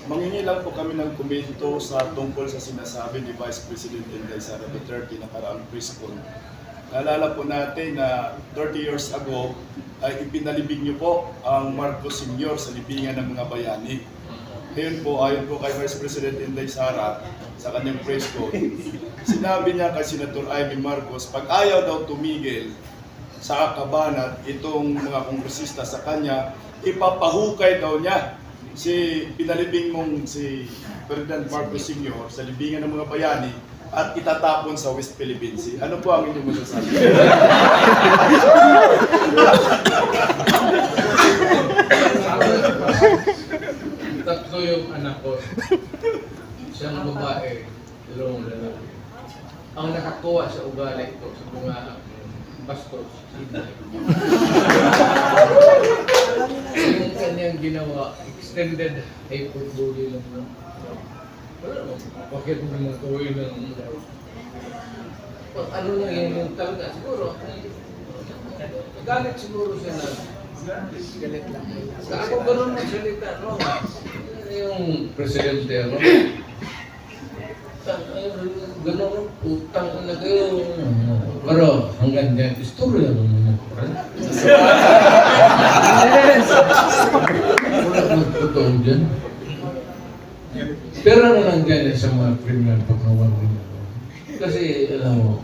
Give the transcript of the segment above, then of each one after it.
Mangingi lang po kami ng komento sa tungkol sa sinasabi ni Vice President Inday Sara Duterte nakaraang press con. Naalala po natin na 30 years ago ay ipinalibing niyo po ang Marcos Sr. sa libingan ng mga bayani. Ngayon po, ayon po kay Vice President Inday Sara sa kanyang press con, sinabi niya kay Senator Amy Marcos, pag ayaw daw tumigil sa kabanat itong mga kongresista sa kanya, ipapahukay daw niya si pinalibing mong si Ferdinand Marcos Sr. sa libingan ng mga bayani at itatapon sa West Philippine Sea. Ano po ang inyong masasabi? Tatlo yung anak ko. Siyang babae, dalawang lalaki. Ang nakakuha sa ugali ko sa mga bastos, yung kanyang ginawa, extended hyperbole lang na. Wala mo, bakit mo mga kawin ng ano na yun yung talaga, siguro, galit siguro siya na galit lang. Ako ganun magsalita, no? Yung presidente, no? Ganun, utang na kayo. Pero hanggang dyan, istorya mo muna. Wala kang totoo dyan. Pero ano lang dyan sa mga criminal pagkawan mo. Kasi, alam mo,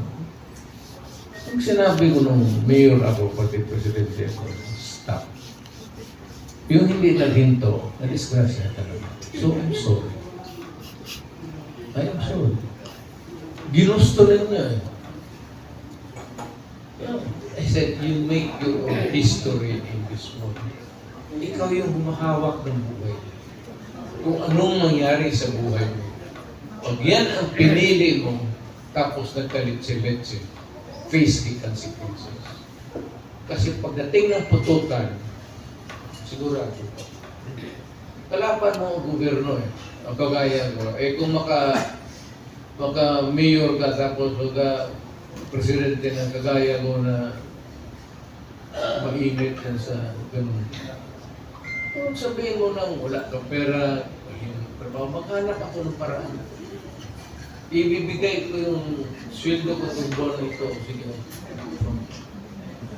pag sinabi ko nung mayor ako, pati presidente ako, stop. Yung hindi naghinto, na-disgrasya talaga. So, I'm sorry. I am sorry. Ginusto rin niya eh. I said, you make your own history in this world. Ikaw yung humahawak ng buhay. Kung anong mangyari sa buhay mo. Pag yan ang pinili mo, tapos nagkalit-silitsi, face the consequences. Kasi pagdating ng putukan, sigurado. Kalaban mo ang gobyerno eh. Ang kagaya ko. Eh kung maka-mayor ka tapos maka-presidente ng kagaya mo na mainit yan sa ganun. Kung sabihin mo nang wala kang pera, maghanap ako ng paraan. Ibibigay ko yung sweldo ko ng buwan ito. Sige.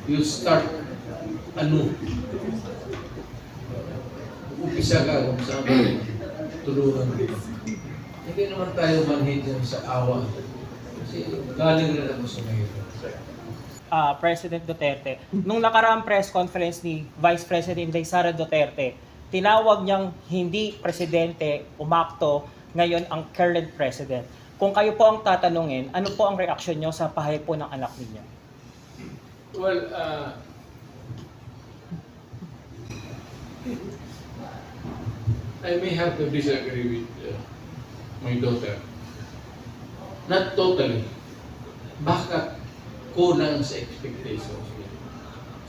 You start ano? Upisa ka kung saan mo tulungan. Hindi naman tayo manhid yan sa awa. Kasi galing rin ako sa mayor. President Duterte, nung nakaraang press conference ni Vice President Sara Duterte, tinawag niyang hindi presidente umakto ngayon ang current president. Kung kayo po ang tatanungin, ano po ang reaksyon niyo sa pahayag po ng anak ninyo? Well, I may have to disagree with my daughter. Not totally. Baka kulang sa expectations.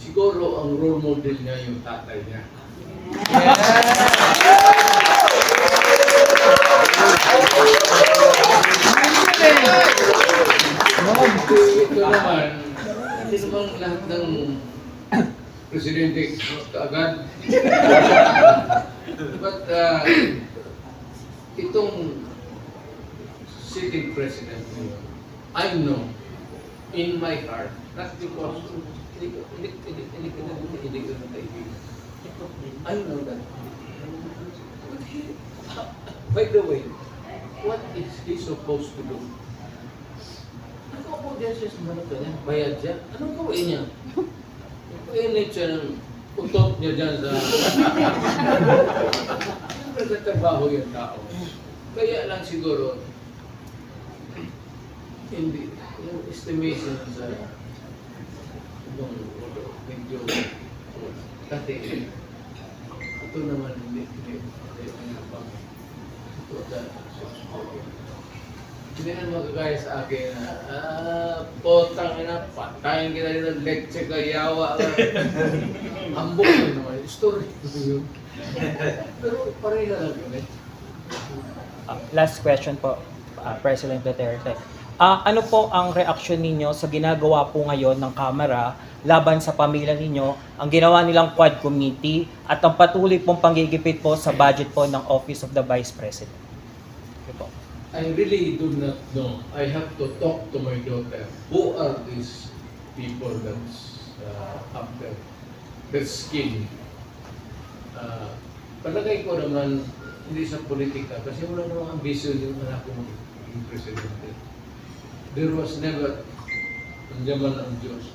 Siguro ang role model niya yung tatay niya. Ito naman, hindi naman lahat ng presidente kaagad. But itong sitting president, I know in my heart, not because hindi ko na kaibigan. I know that. But by the way, what is he supposed to do? Ano po dyan siya sa manok niya? Bayad siya? Anong gawin niya? Painit siya ng utot niya dyan sa... Siyempre sa trabaho yung tao. Kaya lang siguro, hindi, yung estimation sa ibang medyo kasi ito naman hindi naman magagaya sa akin na potang ina, patayin kita dito, leche ka, yawa ka. Ambok na naman, story ito yun. Pero pareha lang yun eh. Last question po, President Duterte. Ano po ang reaksyon ninyo sa ginagawa po ngayon ng Kamara laban sa pamilya ninyo, ang ginawa nilang Quad Committee at ang patuloy pong panggigipit po sa budget po ng Office of the Vice President? Okay po. I really do not know. I have to talk to my daughter. Who are these people that's after their skin? Palagay ko naman hindi sa politika kasi wala namang ambisyon yung anak ko maging presidente. There was never, nandiyan man ang Diyos,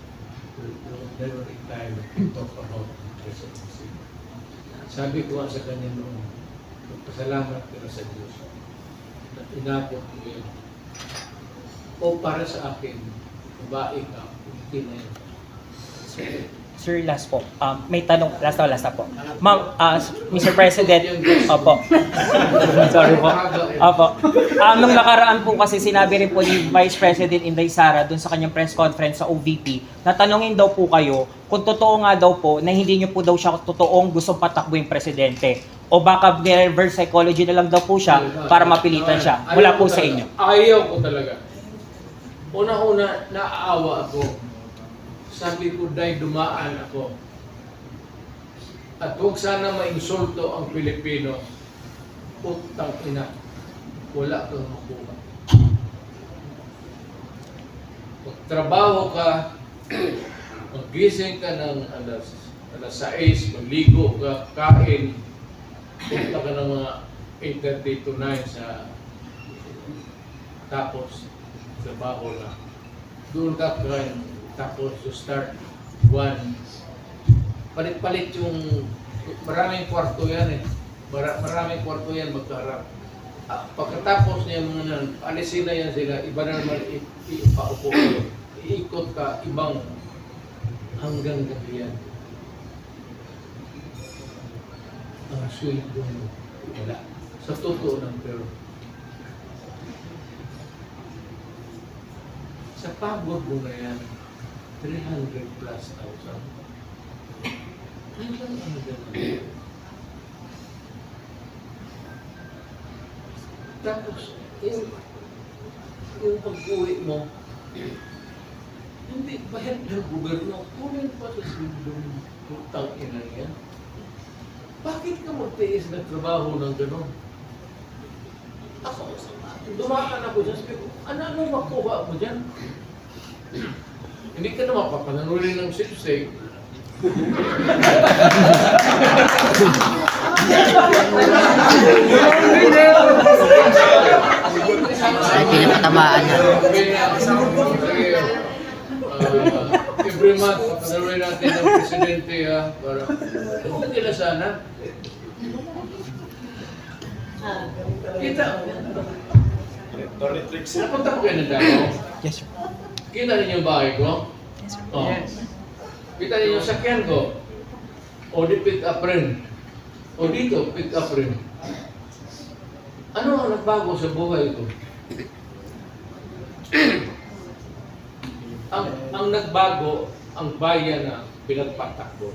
there was never a time to talk about presidency. Sabi ko nga sa kanya noon, magpasalamat ka na sa Diyos na inabot mo yun. O para sa akin, babae ka, hindi na yun. Sir, last po. May tanong, last na po. Ma'am, Mr. President, opo. Sorry po. Opo. Nung nakaraan po kasi sinabi rin po ni Vice President Inday Sara dun sa kanyang press conference sa OVP, natanungin daw po kayo kung totoo nga daw po na hindi niyo po daw siya totoong gustong patakbo yung presidente. O baka reverse psychology na lang daw po siya para mapilitan siya. Wala po sa inyo. Ayaw ko talaga. Una-una, naaawa ako. Sabi ko, dahil dumaan ako. At huwag sana ma-insulto ang Pilipino. Putang ina. Wala kang makuha. Magtrabaho ka, magising ka ng alas 6, magligo ka, kain, punta ka ng mga 8:30 to 9 sa tapos trabaho na. Doon ka kain. Tapos to start one. Palit-palit yung maraming kwarto yan eh. Maraming kwarto yan magkaharap. Pagkatapos niya mga nan, alisin na yan sila, iba na naman ipaupo ko. Iikot ka, ibang hanggang gabi yan. Ang sweldo mo, wala. Sa totoo ng pero. Sa pagod mo na yan, 300 plus thousand. Ano lang ang gano'n? Tapos, yung pag-uwi mo, hindi bayad ng gobyerno, kunin pa sa sindong putang ina yan. Bakit ka magtiis ng trabaho ng gano'n? Ako, dumakan ako dyan, sabi ko, ano makuha mo dyan? Hindi ka na mapapananunin ng sipsig. Ay, pinapatamaan na. Every month, pananunin natin ng presidente para hindi na sana. Kita. Napunta ko kayo ng Davao? Yes, sir. Kita ninyo yung bahay ko? Yes, sir. Oh. Kita ninyo yung sakyan ko? O di pick up rin? O dito, pick up rin? Ano ang nagbago sa buhay ko? ang nagbago, ang bayan na pinagpatakbo.